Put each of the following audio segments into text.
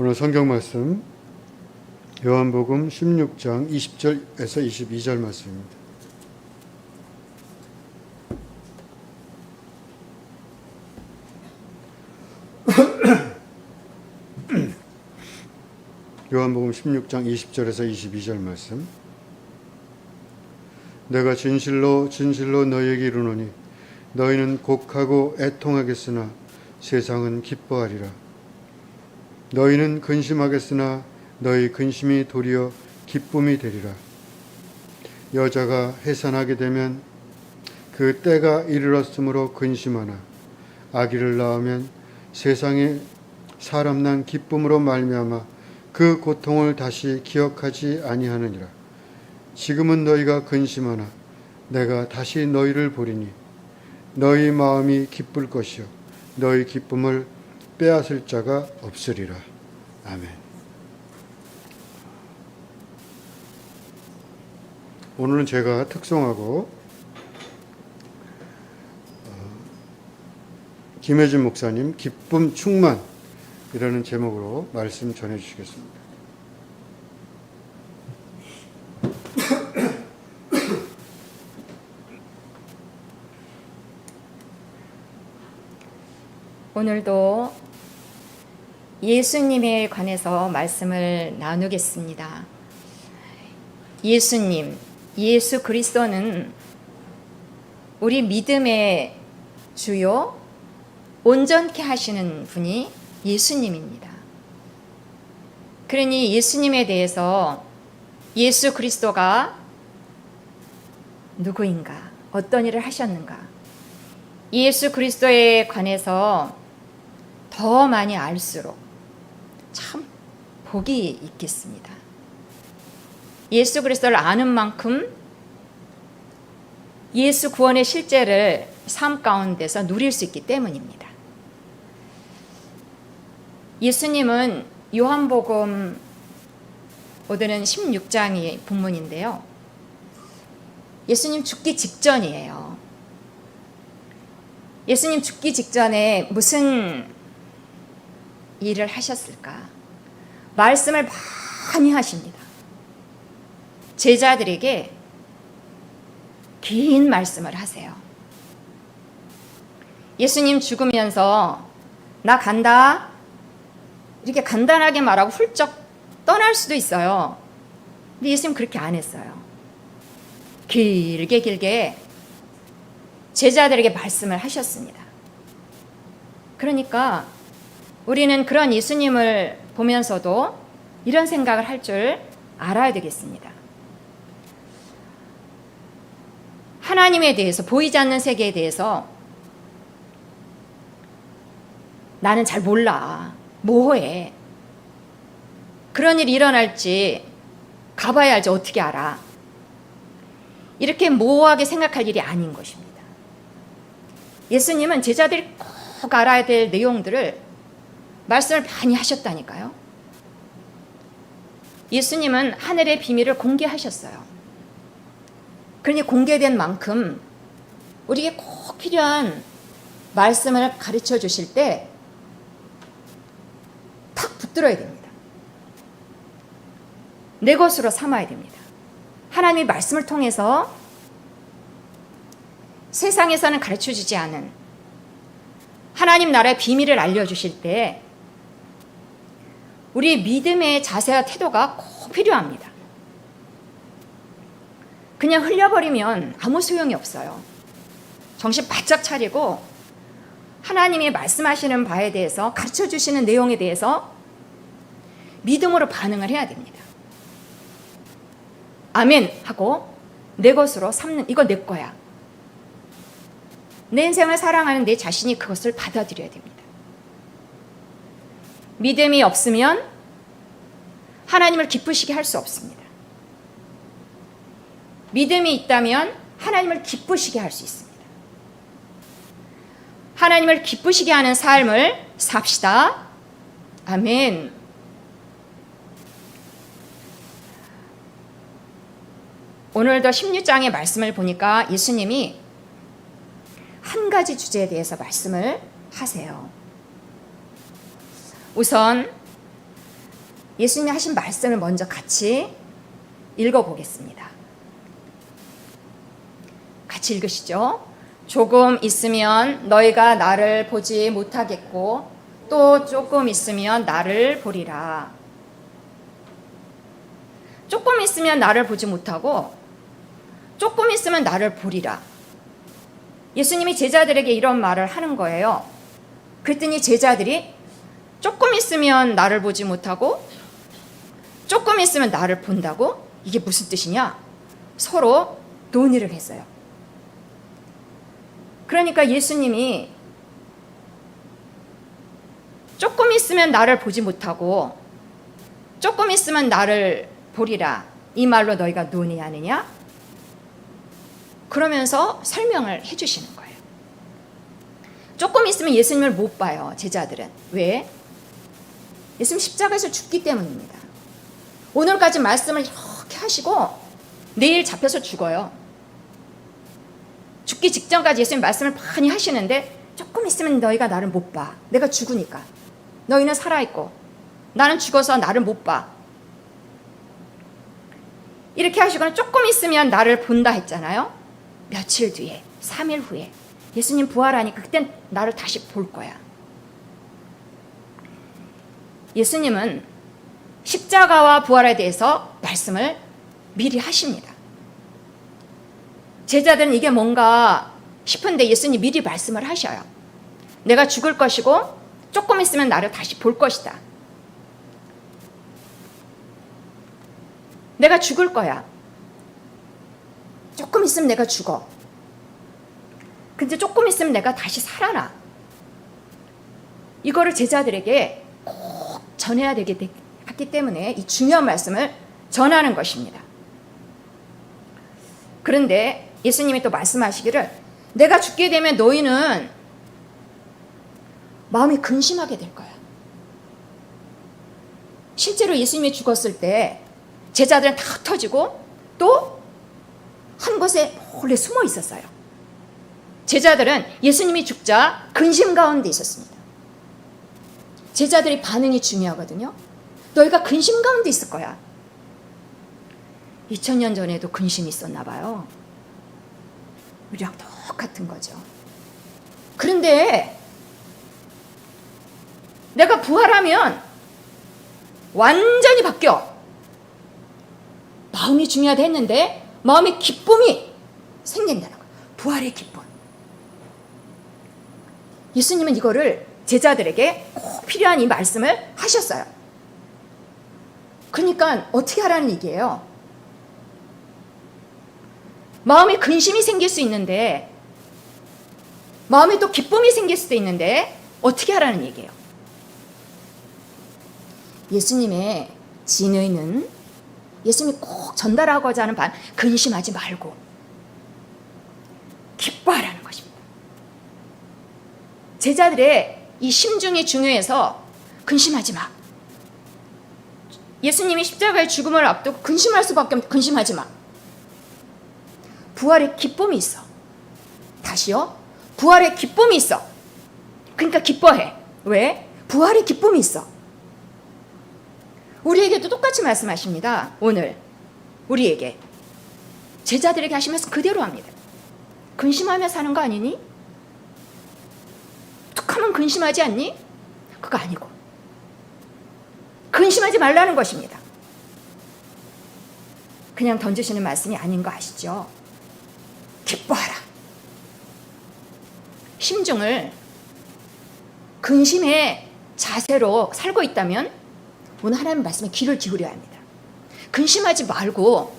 오늘 성경 말씀 요한복음 16장 20절에서 22절 말씀입니다. 요한복음 16장 20절에서 22절 말씀. 내가 진실로 진실로 너희에게 이르노니 너희는 곡하고 애통하겠으나 세상은 기뻐하리라. 너희는 근심하겠으나 너희 근심이 도리어 기쁨이 되리라. 여자가 해산하게 되면 그 때가 이르렀으므로 근심하나 아기를 낳으면 세상에 사람 난 기쁨으로 말미암아 그 고통을 다시 기억하지 아니하느니라. 지금은 너희가 근심하나 내가 다시 너희를 보리니 너희 마음이 기쁠 것이요 너희 기쁨을 빼앗을 자가 없으리라. 아멘. 오늘은 제가 특송하고 김혜진 목사님 기쁨 충만이라는 제목으로 말씀 전해 주시겠습니다. 오늘도 예수님에 관해서 말씀을 나누겠습니다. 예수님, 예수 그리스도는 우리 믿음의 주요 온전케 하시는 분이 예수님입니다. 그러니 예수님에 대해서 예수 그리스도가 누구인가, 어떤 일을 하셨는가, 예수 그리스도에 관해서 더 많이 알수록 참 복이 있겠습니다. 예수 그리스도를 아는 만큼 예수 구원의 실제를 삶 가운데서 누릴 수 있기 때문입니다. 예수님은 요한복음 오늘은 16장이 본문인데요. 예수님 죽기 직전이에요. 예수님 죽기 직전에 무슨 일을 하셨을까? 말씀을 많이 하십니다. 제자들에게 긴 말씀을 하세요. 예수님 죽으면서 나 간다 이렇게 간단하게 말하고 훌쩍 떠날 수도 있어요. 근데 예수님 그렇게 안 했어요. 길게 제자들에게 말씀을 하셨습니다. 그러니까 우리는 그런 예수님을 보면서도 이런 생각을 할 줄 알아야 되겠습니다. 하나님에 대해서, 보이지 않는 세계에 대해서 나는 잘 몰라, 모호해. 그런 일이 일어날지 가봐야 알지 어떻게 알아. 이렇게 모호하게 생각할 일이 아닌 것입니다. 예수님은 제자들이 꼭 알아야 될 내용들을 말씀을 많이 하셨다니까요. 예수님은 하늘의 비밀을 공개하셨어요. 그러니 공개된 만큼 우리에게 꼭 필요한 말씀을 가르쳐 주실 때 탁 붙들어야 됩니다. 내 것으로 삼아야 됩니다. 하나님의 말씀을 통해서 세상에서는 가르쳐 주지 않은 하나님 나라의 비밀을 알려주실 때 우리의 믿음의 자세와 태도가 꼭 필요합니다. 그냥 흘려버리면 아무 소용이 없어요. 정신 바짝 차리고 하나님이 말씀하시는 바에 대해서 가르쳐 주시는 내용에 대해서 믿음으로 반응을 해야 됩니다. 아멘 하고 내 것으로 삼는, 이거 내 거야. 내 인생을 사랑하는 내 자신이 그것을 받아들여야 됩니다. 믿음이 없으면 하나님을 기쁘시게 할 수 없습니다. 믿음이 있다면 하나님을 기쁘시게 할 수 있습니다. 하나님을 기쁘시게 하는 삶을 삽시다. 아멘. 오늘도 16장의 말씀을 보니까 예수님이 한 가지 주제에 대해서 말씀을 하세요. 우선 예수님이 하신 말씀을 먼저 같이 읽어보겠습니다. 같이 읽으시죠. 조금 있으면 너희가 나를 보지 못하겠고 또 조금 있으면 나를 보리라. 조금 있으면 나를 보지 못하고 조금 있으면 나를 보리라. 예수님이 제자들에게 이런 말을 하는 거예요. 그랬더니 제자들이 조금 있으면 나를 보지 못하고 조금 있으면 나를 본다고? 이게 무슨 뜻이냐? 서로 논의를 했어요. 그러니까 예수님이 조금 있으면 나를 보지 못하고 조금 있으면 나를 보리라. 이 말로 너희가 논의하느냐? 그러면서 설명을 해주시는 거예요. 조금 있으면 예수님을 못 봐요, 제자들은. 왜? 예수님 십자가에서 죽기 때문입니다. 오늘까지 말씀을 이렇게 하시고 내일 잡혀서 죽어요. 죽기 직전까지 예수님 말씀을 많이 하시는데 조금 있으면 너희가 나를 못 봐. 내가 죽으니까. 너희는 살아있고 나는 죽어서 나를 못 봐. 이렇게 하시고는 조금 있으면 나를 본다 했잖아요. 며칠 뒤에, 3일 후에 예수님 부활하니까 그땐 나를 다시 볼 거야. 예수님은 십자가와 부활에 대해서 말씀을 미리 하십니다. 제자들은 이게 뭔가 싶은데 예수님 미리 말씀을 하셔요. 내가 죽을 것이고 조금 있으면 나를 다시 볼 것이다. 내가 죽을 거야. 조금 있으면 내가 죽어. 근데 조금 있으면 내가 다시 살아나. 이거를 제자들에게 꼭 전해야 되기 때문에 이 중요한 말씀을 전하는 것입니다. 그런데 예수님이 또 말씀하시기를 내가 죽게 되면 너희는 마음이 근심하게 될 거야. 실제로 예수님이 죽었을 때 제자들은 다 흩어지고 또 한 곳에 몰래 숨어 있었어요. 제자들은 예수님이 죽자 근심 가운데 있었습니다. 제자들의 반응이 중요하거든요. 너희가 근심 가운데 있을 거야. 2000년 전에도 근심이 있었나 봐요. 우리랑 똑같은 거죠. 그런데 내가 부활하면 완전히 바뀌어. 마음이 중요하다 했는데 마음의 기쁨이 생긴다는 거예요. 부활의 기쁨. 예수님은 이거를 제자들에게 꼭 필요한 이 말씀을 하셨어요. 그러니까 어떻게 하라는 얘기예요? 마음에 근심이 생길 수 있는데 마음에 또 기쁨이 생길 수도 있는데 어떻게 하라는 얘기예요? 예수님의 진의는 예수님이 꼭 전달하고자 하는 반 근심하지 말고 기뻐하라는 것입니다. 제자들의 이 심중이 중요해서 근심하지 마. 예수님이 십자가의 죽음을 앞두고 근심할 수밖에 없는데 근심하지 마. 부활의 기쁨이 있어. 다시요. 부활의 기쁨이 있어. 그러니까 기뻐해. 왜? 부활의 기쁨이 있어. 우리에게도 똑같이 말씀하십니다. 오늘 우리에게 제자들에게 하시면서 그대로 합니다. 근심하며 사는 거 아니니? 툭하면 근심하지 않니? 그거 아니고 근심하지 말라는 것입니다. 그냥 던지시는 말씀이 아닌 거 아시죠? 기뻐하라. 심중을 근심의 자세로 살고 있다면 오늘 하나님 말씀에 귀를 기울여야 합니다. 근심하지 말고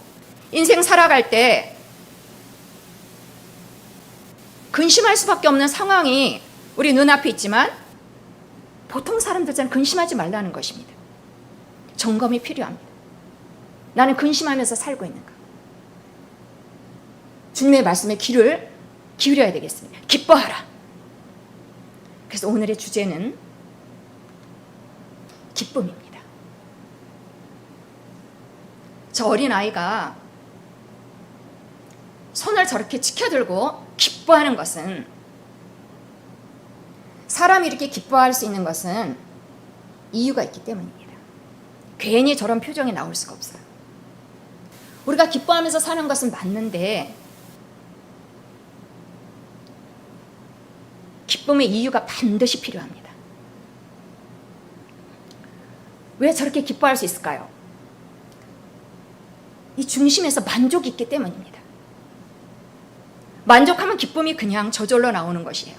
인생 살아갈 때 근심할 수밖에 없는 상황이 우리 눈앞에 있지만 보통 사람들은 근심하지 말라는 것입니다. 점검이 필요합니다. 나는 근심하면서 살고 있는가? 주님의 말씀에 귀를 기울여야 되겠습니다. 기뻐하라. 그래서 오늘의 주제는 기쁨입니다. 저 어린아이가 손을 저렇게 치켜들고 기뻐하는 것은, 사람이 이렇게 기뻐할 수 있는 것은 이유가 있기 때문입니다. 괜히 저런 표정이 나올 수가 없어요. 우리가 기뻐하면서 사는 것은 맞는데 기쁨의 이유가 반드시 필요합니다. 왜 저렇게 기뻐할 수 있을까요? 이 중심에서 만족이 있기 때문입니다. 만족하면 기쁨이 그냥 저절로 나오는 것이에요.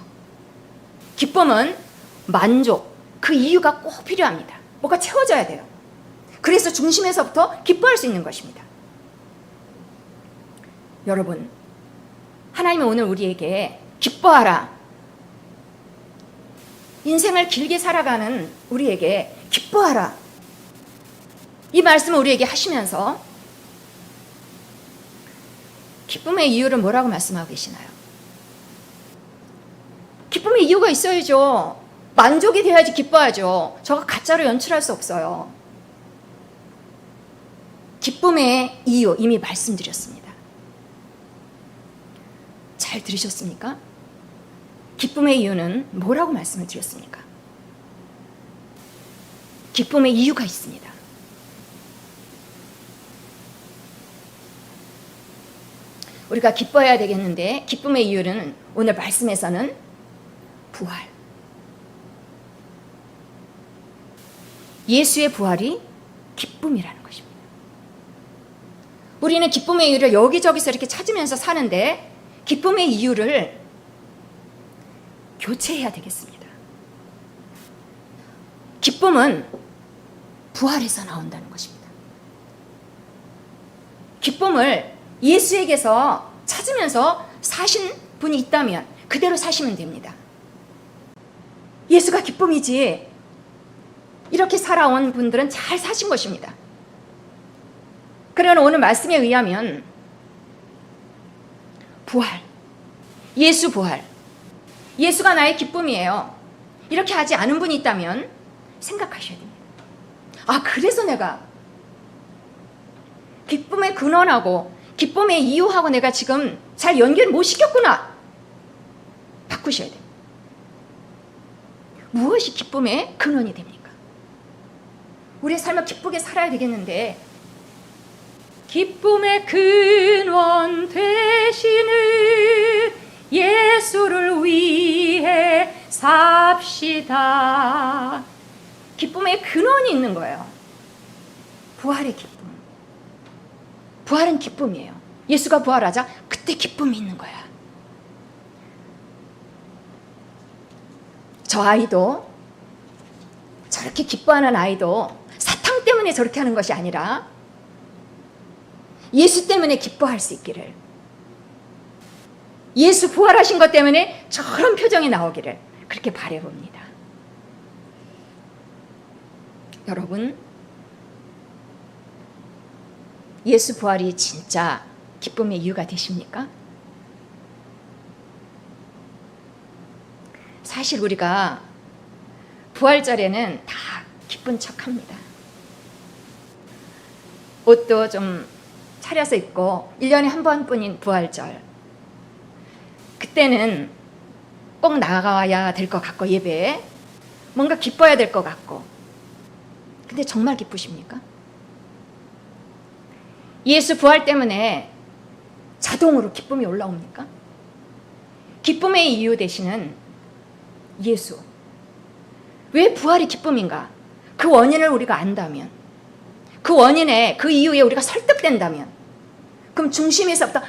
기쁨은 만족, 그 이유가 꼭 필요합니다. 뭐가 채워져야 돼요. 그래서 중심에서부터 기뻐할 수 있는 것입니다. 여러분, 하나님은 오늘 우리에게 기뻐하라. 인생을 길게 살아가는 우리에게 기뻐하라. 이 말씀을 우리에게 하시면서 기쁨의 이유를 뭐라고 말씀하고 계시나요? 기쁨의 이유가 있어야죠. 만족이 돼야지 기뻐하죠. 저거 가짜로 연출할 수 없어요. 기쁨의 이유 이미 말씀드렸습니다. 잘 들으셨습니까? 기쁨의 이유는 뭐라고 말씀을 드렸습니까? 기쁨의 이유가 있습니다. 우리가 기뻐해야 되겠는데 기쁨의 이유는 오늘 말씀에서는 부활. 예수의 부활이 기쁨이라는 것입니다. 우리는 기쁨의 이유를 여기저기서 이렇게 찾으면서 사는데 기쁨의 이유를 교체해야 되겠습니다. 기쁨은 부활에서 나온다는 것입니다. 기쁨을 예수에게서 찾으면서 사신 분이 있다면 그대로 사시면 됩니다. 예수가 기쁨이지 이렇게 살아온 분들은 잘 사신 것입니다. 그러나 오늘 말씀에 의하면 부활, 예수 부활, 예수가 나의 기쁨이에요. 이렇게 하지 않은 분이 있다면 생각하셔야 됩니다. 아, 그래서 내가 기쁨의 근원하고 기쁨의 이유하고 내가 지금 잘 연결 못 시켰구나. 바꾸셔야 돼요. 무엇이 기쁨의 근원이 됩니까? 우리의 삶을 기쁘게 살아야 되겠는데 기쁨의 근원 되시는 예수를 위해 삽시다. 기쁨의 근원이 있는 거예요. 부활의 기쁨. 부활은 기쁨이에요. 예수가 부활하자 그때 기쁨이 있는 거야. 저 아이도 저렇게 기뻐하는 아이도 사탕 때문에 저렇게 하는 것이 아니라 예수 때문에 기뻐할 수 있기를, 예수 부활하신 것 때문에 저런 표정이 나오기를 그렇게 바라봅니다. 여러분, 예수 부활이 진짜 기쁨의 이유가 되십니까? 사실 우리가 부활절에는 다 기쁜 척합니다. 옷도 좀 차려서 입고 1년에 한 번뿐인 부활절, 그때는 꼭 나가야 될 것 같고 예배에 뭔가 기뻐야 될 것 같고, 근데 정말 기쁘십니까? 예수 부활 때문에 자동으로 기쁨이 올라옵니까? 기쁨의 이유 되시는 예수, 왜 부활이 기쁨인가? 그 원인을 우리가 안다면, 그 원인에, 그 이유에 우리가 설득된다면, 그럼 중심에서부터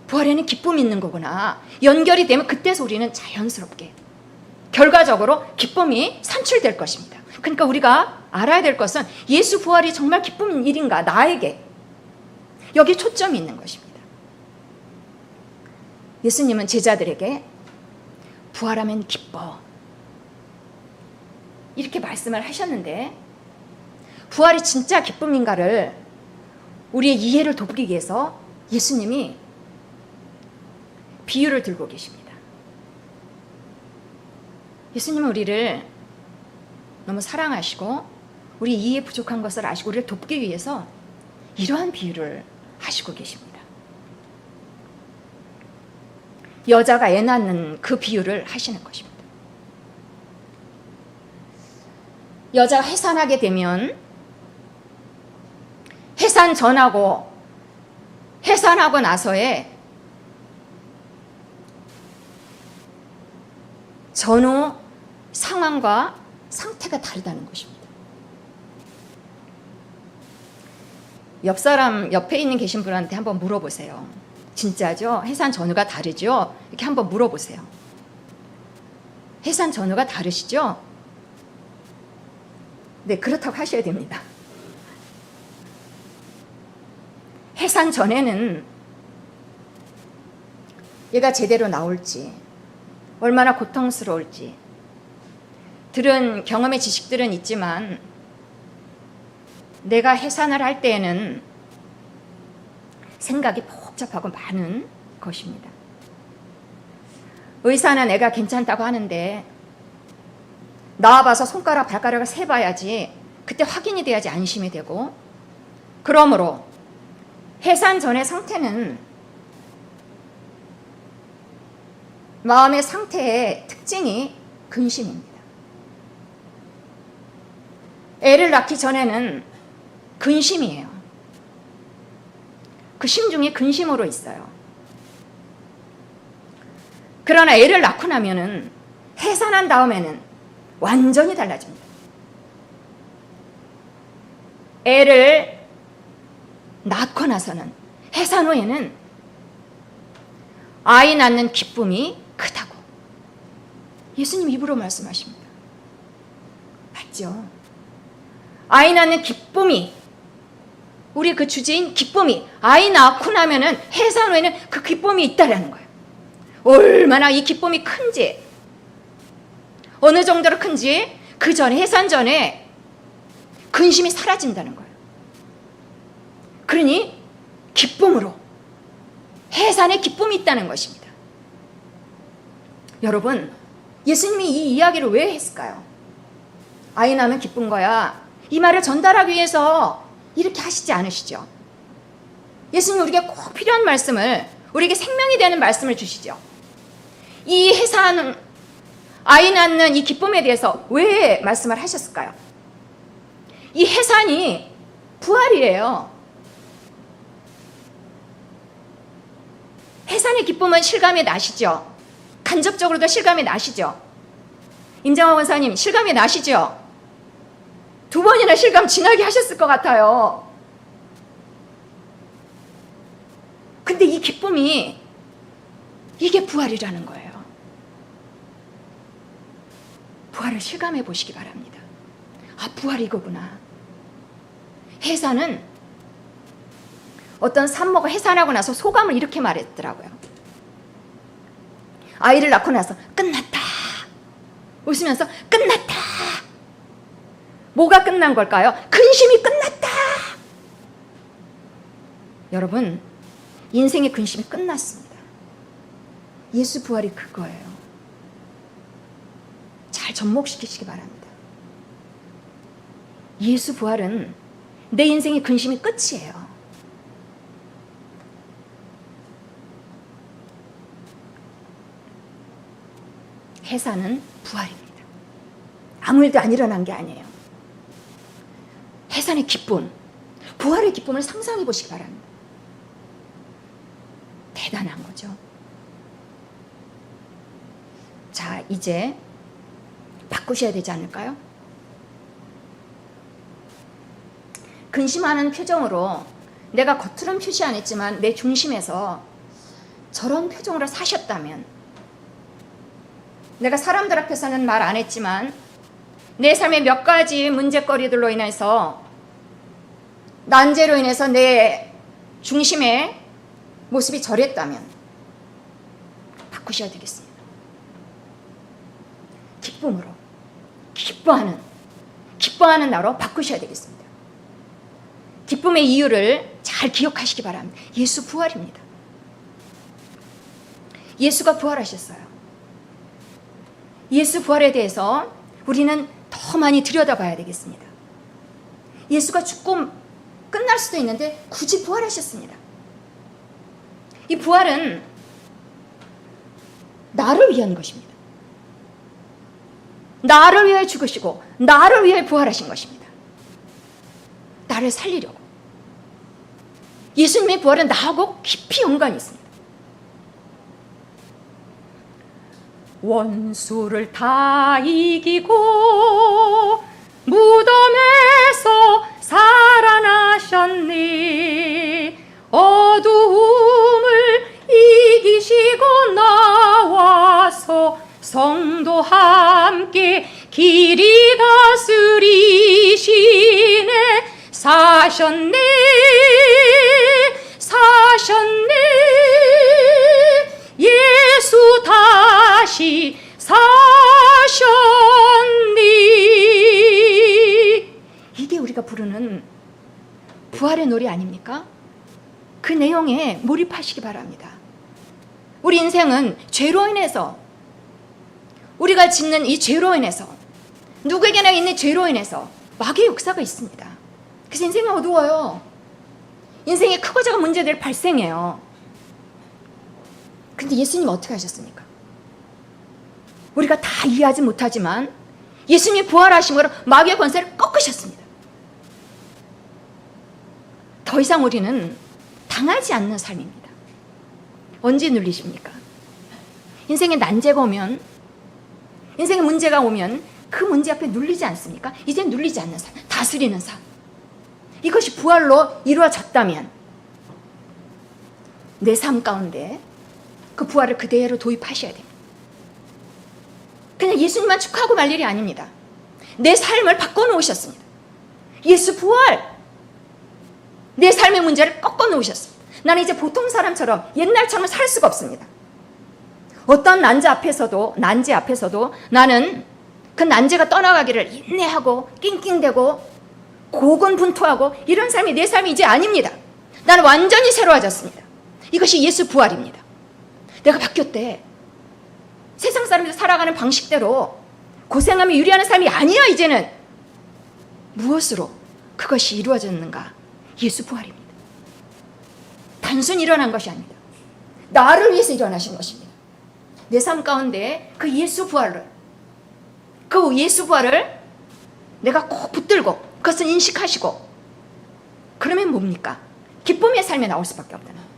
부활에는 기쁨이 있는 거구나 연결이 되면 그때서 우리는 자연스럽게 결과적으로 기쁨이 산출될 것입니다. 그러니까 우리가 알아야 될 것은 예수 부활이 정말 기쁜 일인가, 나에게. 여기 초점이 있는 것입니다. 예수님은 제자들에게 부활하면 기뻐, 이렇게 말씀을 하셨는데, 부활이 진짜 기쁨인가를 우리의 이해를 돕기 위해서 예수님이 비유를 들고 계십니다. 예수님은 우리를 너무 사랑하시고 우리 이해 부족한 것을 아시고 우리를 돕기 위해서 이러한 비유를 하시고 계십니다. 여자가 애 낳는 그 비유를 하시는 것입니다. 여자가 해산하게 되면 해산 전하고 해산하고 나서의 전후 상황과 상태가 다르다는 것입니다. 옆 사람 옆에 있는 계신 분한테 한번 물어보세요. 진짜죠? 해산 전후가 다르죠? 이렇게 한번 물어보세요. 해산 전후가 다르시죠? 네, 그렇다고 하셔야 됩니다. 해산 전에는 얘가 제대로 나올지, 얼마나 고통스러울지 들은 경험의 지식들은 있지만 내가 해산을 할 때에는 생각이 복잡하고 많은 것입니다. 의사는 애가 괜찮다고 하는데 나와봐서 손가락 발가락을 세봐야지, 그때 확인이 돼야지 안심이 되고, 그러므로 해산 전의 상태는 마음의 상태의 특징이 근심입니다. 애를 낳기 전에는 근심이에요. 그 심중이 근심으로 있어요. 그러나 애를 낳고 나면은, 해산한 다음에는 완전히 달라집니다. 애를 낳고 나서는, 해산 후에는 아이 낳는 기쁨이 크다고 예수님 입으로 말씀하십니다. 맞죠? 아이 낳는 기쁨이, 우리 그 주제인 기쁨이, 아이 낳고 나면은 해산 후에는 그 기쁨이 있다라는 거예요. 얼마나 이 기쁨이 큰지, 어느 정도로 큰지, 그 전에, 해산 전에 근심이 사라진다는 거예요. 그러니 기쁨으로, 해산에 기쁨이 있다는 것입니다. 여러분, 예수님이 이 이야기를 왜 했을까요? 아이 낳으면 기쁜 거야, 이 말을 전달하기 위해서 이렇게 하시지 않으시죠? 예수님 우리에게 꼭 필요한 말씀을, 우리에게 생명이 되는 말씀을 주시죠. 이 해산, 아이 낳는 이 기쁨에 대해서 왜 말씀을 하셨을까요? 이 해산이 부활이에요. 해산의 기쁨은 실감이 나시죠? 간접적으로도 실감이 나시죠? 임정화 원사님, 실감이 나시죠? 2번이나 실감 진하게 하셨을 것 같아요. 근데 이 기쁨이, 이게 부활이라는 거예요. 부활을 실감해 보시기 바랍니다. 아, 부활이 이거구나. 해산은, 어떤 산모가 해산하고 나서 소감을 이렇게 말했더라고요. 아이를 낳고 나서 끝났다, 웃으면서 끝났다. 뭐가 끝난 걸까요? 근심이 끝났다. 여러분, 인생의 근심이 끝났습니다. 예수 부활이 그거예요. 잘 접목시키시기 바랍니다. 예수 부활은 내 인생의 근심이 끝이에요. 해산은 부활입니다. 아무 일도 안 일어난 게 아니에요. 해산의 기쁨, 부활의 기쁨을 상상해 보시기 바랍니다. 대단한 거죠. 자, 이제 바꾸셔야 되지 않을까요? 근심하는 표정으로, 내가 겉으로는 표시 안 했지만 내 중심에서 저런 표정으로 사셨다면, 내가 사람들 앞에서는 말 안 했지만 내 삶의 몇 가지 문제거리들로 인해서, 난제로 인해서 내 중심의 모습이 저랬다면 바꾸셔야 되겠습니다. 기쁨으로, 기뻐하는 나로 바꾸셔야 되겠습니다. 기쁨의 이유를 잘 기억하시기 바랍니다. 예수 부활입니다. 예수가 부활하셨어요. 예수 부활에 대해서 우리는 더 많이 들여다봐야 되겠습니다. 예수가 죽고 끝날 수도 있는데 굳이 부활하셨습니다. 이 부활은 나를 위한 것입니다. 나를 위해 죽으시고 나를 위해 부활하신 것입니다. 나를 살리려고. 예수님의 부활은 나하고 깊이 연관이 있습니다. 원수를 다 이기고 무덤에서 살아나셨네. 어두움을 이기시고 나와서 성도 함께 길이 다스리시네. 사셨네 사셨네. 예수 다시 사셨니. 이게 우리가 부르는 부활의 노래 아닙니까? 그 내용에 몰입하시기 바랍니다. 우리 인생은 죄로 인해서, 우리가 짓는 이 죄로 인해서, 누구에게나 있는 죄로 인해서 마귀의 역사가 있습니다. 그래서 인생이 어두워요. 인생에 크고 작은 문제들이 발생해요. 근데 예수님 어떻게 하셨습니까? 우리가 다 이해하지 못하지만 예수님이 부활하심으로 마귀의 권세를 꺾으셨습니다. 더 이상 우리는 당하지 않는 삶입니다. 언제 눌리십니까? 인생에 난제가 오면, 인생에 문제가 오면 그 문제 앞에 눌리지 않습니까? 이제 눌리지 않는 삶, 다스리는 삶. 이것이 부활로 이루어졌다면 내 삶 가운데 그 부활을 그대로 도입하셔야 됩니다. 그냥 예수님만 축하하고 말 일이 아닙니다. 내 삶을 바꿔놓으셨습니다. 예수 부활, 내 삶의 문제를 꺾어놓으셨습니다. 나는 이제 보통 사람처럼 옛날처럼 살 수가 없습니다. 어떤 난제 앞에서도 나는 그 난제가 떠나가기를 인내하고 낑낑대고 고군분투하고 이런 삶이 내 삶이 이제 아닙니다. 나는 완전히 새로워졌습니다. 이것이 예수 부활입니다. 내가 바뀌었대. 세상 사람들 살아가는 방식대로 고생하며 유리하는 삶이 아니야. 이제는 무엇으로 그것이 이루어졌는가? 예수 부활입니다. 단순히 일어난 것이 아닙니다. 나를 위해서 일어나신 것입니다. 내 삶 가운데 그 예수 부활을 내가 꼭 붙들고 그것을 인식하시고, 그러면 뭡니까? 기쁨의 삶에 나올 수밖에 없다는 거예요.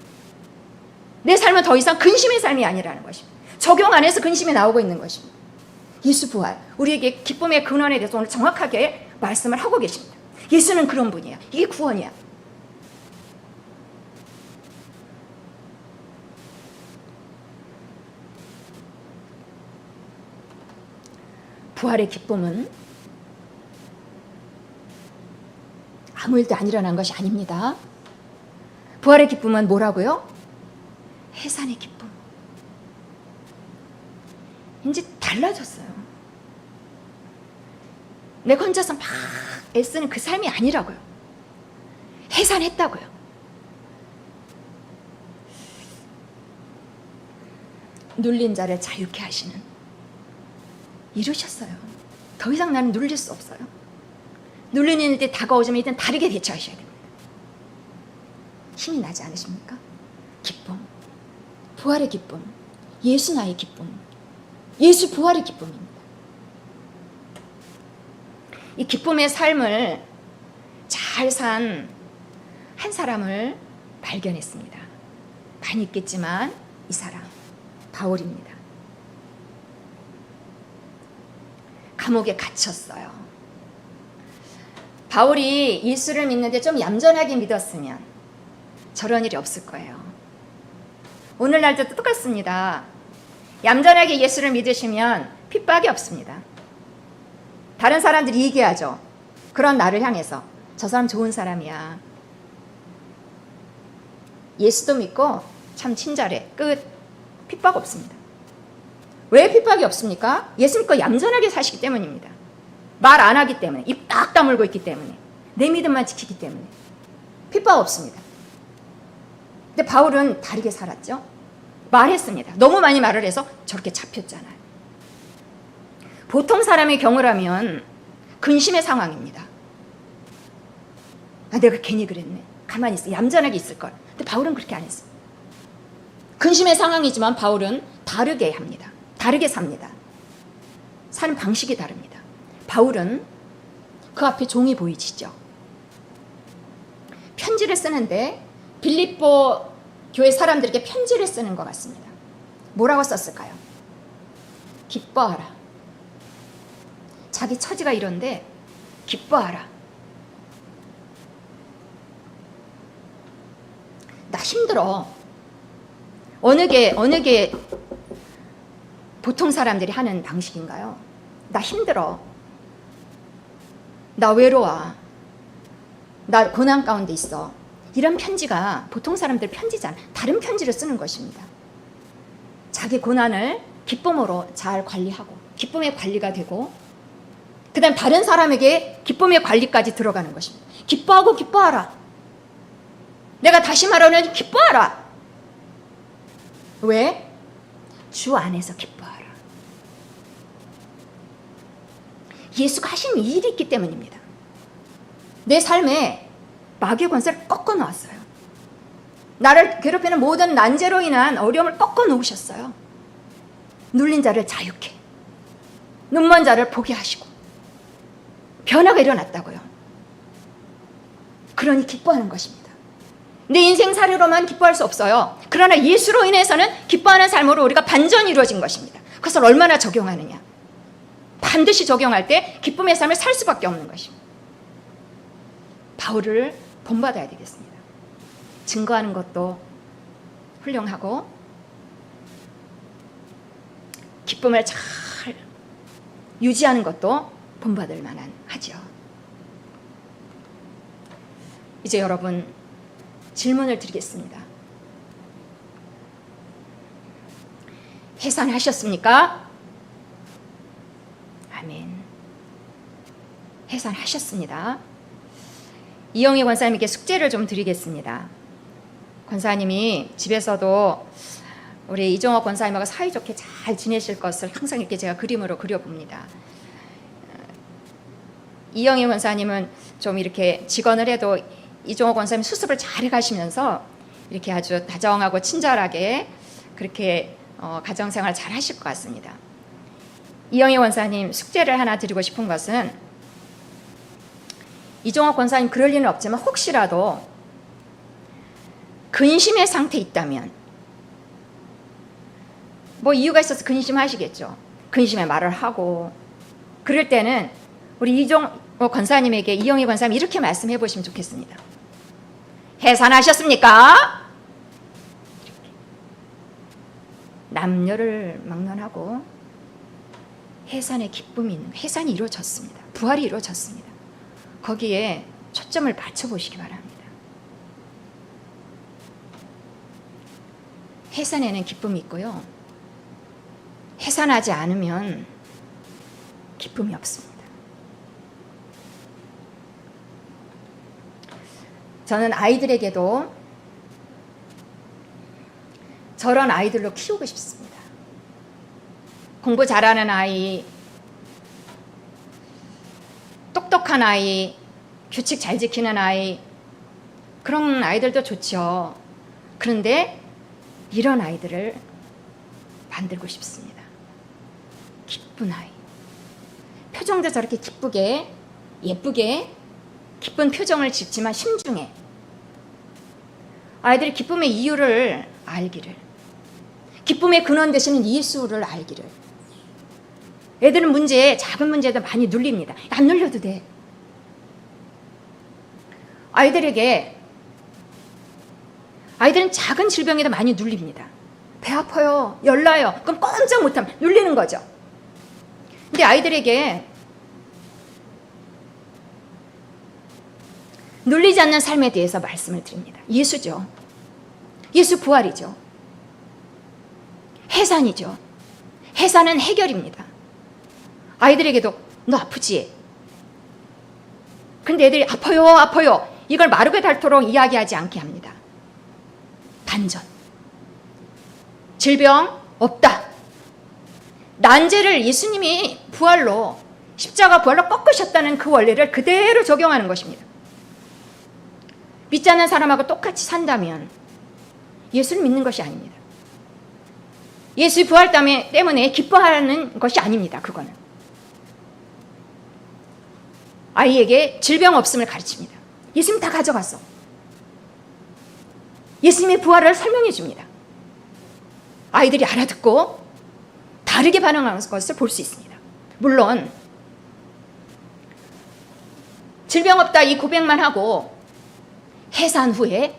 내 삶은 더 이상 근심의 삶이 아니라는 것입니다. 적용 안에서 근심이 나오고 있는 것입니다. 예수 부활, 우리에게 기쁨의 근원에 대해서 오늘 정확하게 말씀을 하고 계십니다. 예수는 그런 분이야. 이게 구원이야. 부활의 기쁨은 아무 일도 안 일어난 것이 아닙니다. 부활의 기쁨은 뭐라고요? 해산의 기쁨. 이제 달라졌어요. 내가 혼자서 막 애쓰는 그 삶이 아니라고요. 해산했다고요. 눌린 자를 자유케 하시는, 이루셨어요. 더 이상 나는 눌릴 수 없어요. 눌리는 일들이 다가오지만 일단 다르게 대처하셔야 됩니다. 힘이 나지 않으십니까? 기쁨, 부활의 기쁨, 예수 나의 기쁨, 예수 부활의 기쁨입니다. 이 기쁨의 삶을 잘 산 한 사람을 발견했습니다. 많이 있겠지만 이 사람 바울입니다. 감옥에 갇혔어요. 바울이 예수를 믿는데 좀 얌전하게 믿었으면 저런 일이 없을 거예요. 오늘날도 똑같습니다. 얌전하게 예수를 믿으시면 핍박이 없습니다. 다른 사람들이 얘기하죠. 그런 나를 향해서 저 사람 좋은 사람이야. 예수도 믿고 참 친절해. 끝. 핍박 없습니다. 왜 핍박이 없습니까? 예수 믿고 얌전하게 사시기 때문입니다. 말 안 하기 때문에, 입 딱 다물고 있기 때문에, 내 믿음만 지키기 때문에 핍박 없습니다. 근데 바울은 다르게 살았죠. 말했습니다. 너무 많이 말을 해서 저렇게 잡혔잖아요. 보통 사람의 경우라면 근심의 상황입니다. 아, 내가 괜히 그랬네. 가만히 있어. 얌전하게 있을 걸. 근데 바울은 그렇게 안 했어요. 근심의 상황이지만 바울은 다르게 합니다. 다르게 삽니다. 사는 방식이 다릅니다. 바울은 그 앞에 종이 보이시죠? 편지를 쓰는데 빌립보 교회 사람들에게 편지를 쓰는 것 같습니다. 뭐라고 썼을까요? 기뻐하라. 자기 처지가 이런데 기뻐하라. 나 힘들어. 어느 게 보통 사람들이 하는 방식인가요? 나 힘들어. 나 외로워. 나 고난 가운데 있어. 이런 편지가 보통 사람들 편지잖아. 다른 편지를 쓰는 것입니다. 자기 고난을 기쁨으로 잘 관리하고 기쁨의 관리가 되고 그 다음 다른 사람에게 기쁨의 관리까지 들어가는 것입니다. 기뻐하고 기뻐하라. 내가 다시 말하는 기뻐하라. 왜? 주 안에서 기뻐하라. 예수가 하신 일이 있기 때문입니다. 내 삶에 마귀의 권세를 꺾어 놓았어요. 나를 괴롭히는 모든 난제로 인한 어려움을 꺾어 놓으셨어요. 눌린 자를 자유케, 눈먼 자를 보게 하시고 변화가 일어났다고요. 그러니 기뻐하는 것입니다. 내 인생 사례로만 기뻐할 수 없어요. 그러나 예수로 인해서는 기뻐하는 삶으로 우리가 반전이 이루어진 것입니다. 그것을 얼마나 적용하느냐. 반드시 적용할 때 기쁨의 삶을 살 수밖에 없는 것입니다. 바울을 본받아야 되겠습니다. 증거하는 것도 훌륭하고 기쁨을 잘 유지하는 것도 본받을 만한 하죠. 이제 여러분 질문을 드리겠습니다. 해산하셨습니까? 아멘. 해산하셨습니다. 이영희 권사님께 숙제를 좀 드리겠습니다. 권사님이 집에서도 우리 이종옥 권사님하고 사이좋게 잘 지내실 것을 항상 이렇게 제가 그림으로 그려봅니다. 이영희 권사님은 좀 이렇게 직언을 해도 이종옥 권사님 수습을 잘 해가시면서 이렇게 아주 다정하고 친절하게 그렇게 가정생활 잘 하실 것 같습니다. 이영희 권사님 숙제를 하나 드리고 싶은 것은 이종옥 권사님 그럴 리는 없지만 혹시라도 근심의 상태에 있다면 뭐 이유가 있어서 근심하시겠죠. 근심의 말을 하고 그럴 때는 우리 이종옥 권사님에게 이영희 권사님 이렇게 말씀해 보시면 좋겠습니다. 해산하셨습니까? 남녀를 막론하고 해산의 기쁨이 있는 해산이 이루어졌습니다. 부활이 이루어졌습니다. 거기에 초점을 맞춰보시기 바랍니다. 해산에는 기쁨이 있고요. 해산하지 않으면 기쁨이 없습니다. 저는 아이들에게도 저런 아이들로 키우고 싶습니다. 공부 잘하는 아이, 똑똑한 아이, 규칙 잘 지키는 아이, 그런 아이들도 좋죠. 그런데 이런 아이들을 만들고 싶습니다. 기쁜 아이. 표정도 저렇게 기쁘게, 예쁘게, 기쁜 표정을 짓지만 심중에 아이들이 기쁨의 이유를 알기를, 기쁨의 근원 되시는 예수를 알기를. 애들은 작은 문제도 많이 눌립니다. 안 눌려도 돼. 아이들은 작은 질병에도 많이 눌립니다. 배 아파요, 열나요. 그럼 꼼짝 못하면 눌리는 거죠. 근데 아이들에게 눌리지 않는 삶에 대해서 말씀을 드립니다. 예수죠. 예수 부활이죠. 해산이죠. 해산은 해결입니다. 아이들에게도 너 아프지? 근데 애들이 아파요. 이걸 마르게 닳도록 이야기하지 않게 합니다. 반전. 질병 없다. 난제를 예수님이 부활로 십자가 부활로 꺾으셨다는 그 원리를 그대로 적용하는 것입니다. 믿지 않는 사람하고 똑같이 산다면 예수를 믿는 것이 아닙니다. 예수의 부활 때문에 기뻐하는 것이 아닙니다. 그거는. 아이에게 질병 없음을 가르칩니다. 예수님 다 가져갔어. 예수님의 부활을 설명해 줍니다. 아이들이 알아듣고 다르게 반응하는 것을 볼 수 있습니다. 물론 질병 없다 이 고백만 하고 해산 후에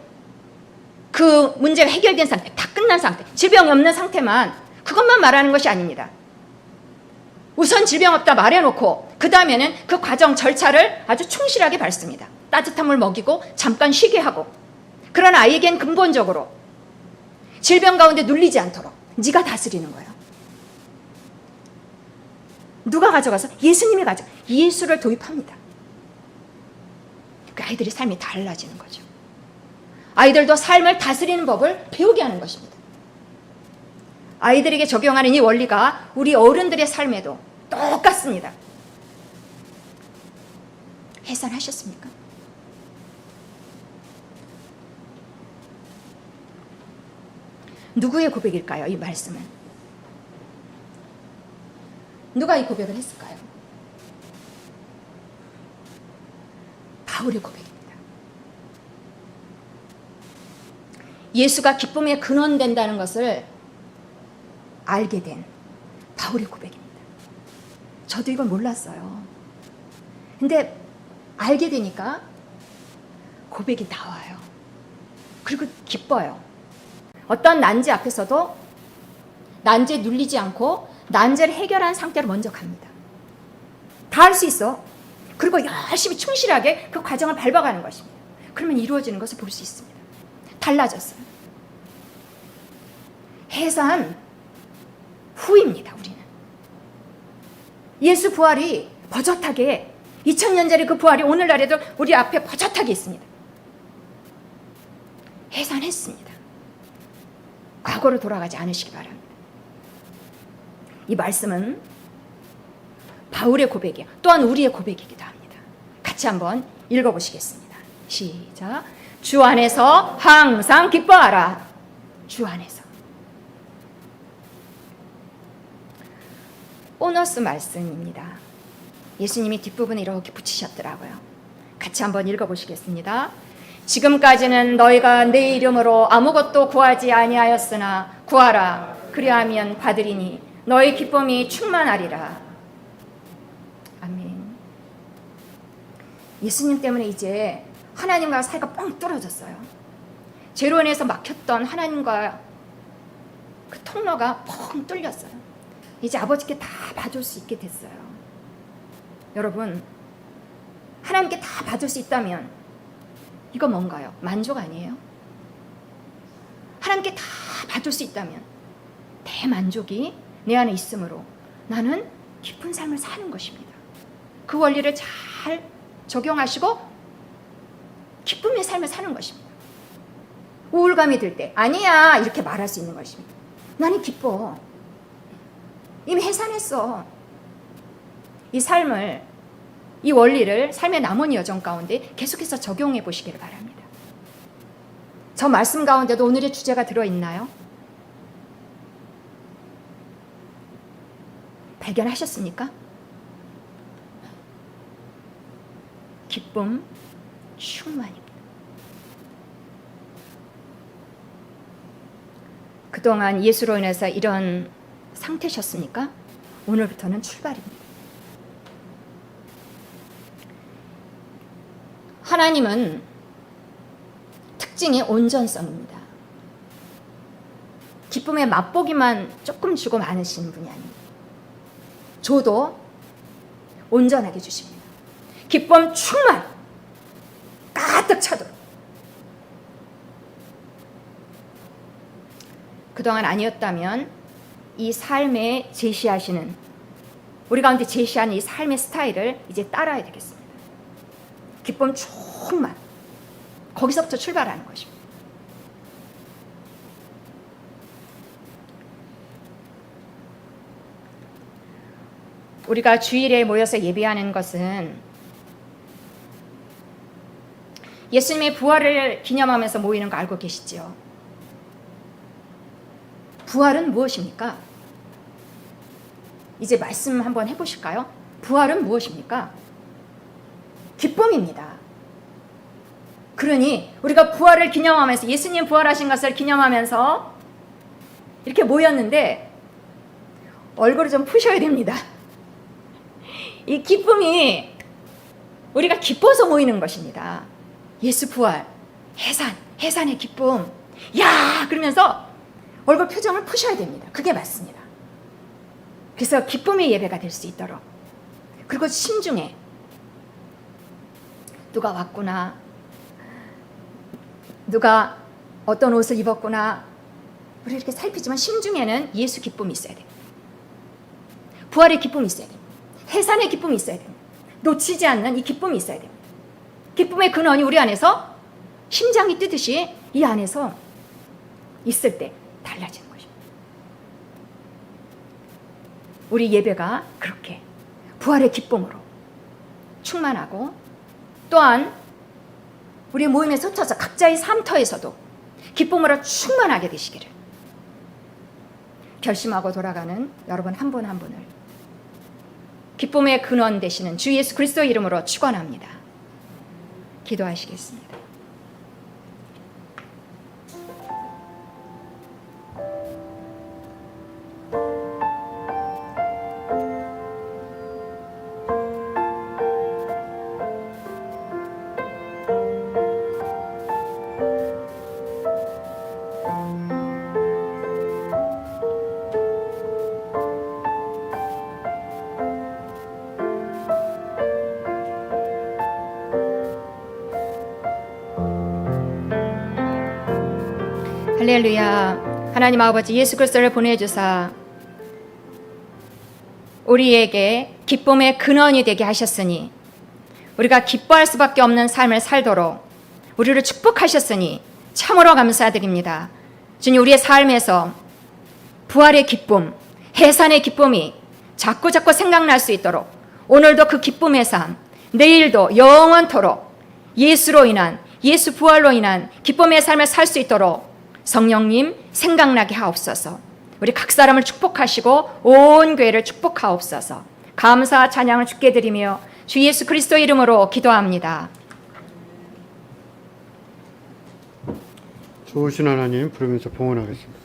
그 문제가 해결된 상태, 다 끝난 상태, 질병이 없는 상태만 그것만 말하는 것이 아닙니다. 우선 질병 없다 말해놓고 그 다음에는 그 과정 절차를 아주 충실하게 밟습니다. 따뜻한 물 먹이고 잠깐 쉬게 하고, 그러나 아이에겐 근본적으로 질병 가운데 눌리지 않도록 네가 다스리는 거예요. 누가 가져가서? 예수님이 예수를 도입합니다. 그 아이들의 삶이 달라지는 거죠. 아이들도 삶을 다스리는 법을 배우게 하는 것입니다. 아이들에게 적용하는 이 원리가 우리 어른들의 삶에도 똑같습니다. 해산하셨습니까? 누구의 고백일까요? 이 말씀은 누가 이 고백을 했을까요? 바울의 고백입니다. 예수가 기쁨의 근원된다는 것을 알게 된 바울의 고백입니다. 저도 이걸 몰랐어요. 근데 알게 되니까 고백이 나와요. 그리고 기뻐요. 어떤 난제 앞에서도 난제에 눌리지 않고 난제를 해결한 상태로 먼저 갑니다. 다 할 수 있어. 그리고 열심히 충실하게 그 과정을 밟아가는 것입니다. 그러면 이루어지는 것을 볼 수 있습니다. 달라졌어요. 해산 후입니다. 우리는 예수 부활이 버젓하게 2000년 전의 그 부활이 오늘날에도 우리 앞에 버젓하게 있습니다. 해산했습니다. 과거로 돌아가지 않으시기 바랍니다. 이 말씀은 바울의 고백이에요. 또한 우리의 고백이기도 합니다. 같이 한번 읽어보시겠습니다. 시작. 주 안에서 항상 기뻐하라. 주 안에서. 보너스 말씀입니다. 예수님이 뒷부분에 이렇게 붙이셨더라고요. 같이 한번 읽어보시겠습니다. 지금까지는 너희가 내 이름으로 아무것도 구하지 아니하였으나 구하라. 그리하면 받으리니 너희 기쁨이 충만하리라. 아멘. 예수님 때문에 이제 하나님과 사이가 뻥 뚫어졌어요. 죄로 인해서 막혔던 하나님과 그 통로가 뻥 뚫렸어요. 이제 아버지께 다 봐줄 수 있게 됐어요. 여러분, 하나님께 다 봐줄 수 있다면 이거 뭔가요? 만족 아니에요? 하나님께 다 봐줄 수 있다면 대만족이 내 안에 있으므로 나는 기쁜 삶을 사는 것입니다. 그 원리를 잘 적용하시고 기쁨의 삶을 사는 것입니다. 우울감이 들 때 아니야 이렇게 말할 수 있는 것입니다. 나는 기뻐. 이미 해산했어. 이 삶을, 이 원리를 삶의 남은 여정 가운데 계속해서 적용해 보시기를 바랍니다. 저 말씀 가운데도 오늘의 주제가 들어있나요? 발견하셨습니까? 기쁨 충만입니다. 그동안 예수로 인해서 이런 상태셨습니까? 오늘부터는 출발입니다. 하나님은 특징이 온전성입니다. 기쁨의 맛보기만 조금 주고 많으시는 분이 아닙니다. 줘도 온전하게 주십니다. 기쁨 충만, 가득 차도록. 그동안 아니었다면 이 삶에 제시하시는, 우리 가운데 제시하는 이 삶의 스타일을 이제 따라야 되겠습니다. 기쁨 충만, 거기서부터 출발하는 것입니다. 우리가 주일에 모여서 예배하는 것은 예수님의 부활을 기념하면서 모이는 거 알고 계시죠? 부활은 무엇입니까? 이제 말씀 한번 해보실까요? 부활은 무엇입니까? 기쁨입니다. 그러니 우리가 부활을 기념하면서, 예수님 부활하신 것을 기념하면서 이렇게 모였는데 얼굴을 좀 푸셔야 됩니다. 이 기쁨이 우리가 기뻐서 모이는 것입니다. 예수 부활, 해산의 기쁨. 야! 그러면서 얼굴 표정을 푸셔야 됩니다. 그게 맞습니다. 그래서 기쁨의 예배가 될 수 있도록. 그리고 심중에 누가 왔구나, 누가 어떤 옷을 입었구나, 우리 이렇게 살피지만 심중에는 예수 기쁨이 있어야 됩니다. 부활의 기쁨이 있어야 됩니다. 해산의 기쁨이 있어야 됩니다. 놓치지 않는 이 기쁨이 있어야 됩니다. 기쁨의 근원이 우리 안에서, 심장이 뛰듯이 이 안에서 있을 때 달라지는 것입니다. 우리 예배가 그렇게 부활의 기쁨으로 충만하고, 또한 우리 모임에 흩어져 각자의 삶터에서도 기쁨으로 충만하게 되시기를 결심하고 돌아가는 여러분 한 분 한 분을 기쁨의 근원 되시는 주 예수 그리스도의 이름으로 축원합니다. 기도하시겠습니다. 할렐루야. 하나님 아버지, 예수 그리스도를 보내주사 우리에게 기쁨의 근원이 되게 하셨으니, 우리가 기뻐할 수밖에 없는 삶을 살도록 우리를 축복하셨으니 참으로 감사드립니다. 주님, 우리의 삶에서 부활의 기쁨, 해산의 기쁨이 자꾸자꾸 생각날 수 있도록, 오늘도 그 기쁨의 삶, 내일도 영원토록 예수로 인한, 예수 부활로 인한 기쁨의 삶을 살 수 있도록 성령님 생각나게 하옵소서. 우리 각 사람을 축복하시고 온 교회를 축복하옵소서. 감사 찬양을 주께 드리며 주 예수 그리스도 이름으로 기도합니다. 좋으신 하나님 부르면서 봉헌하겠습니다.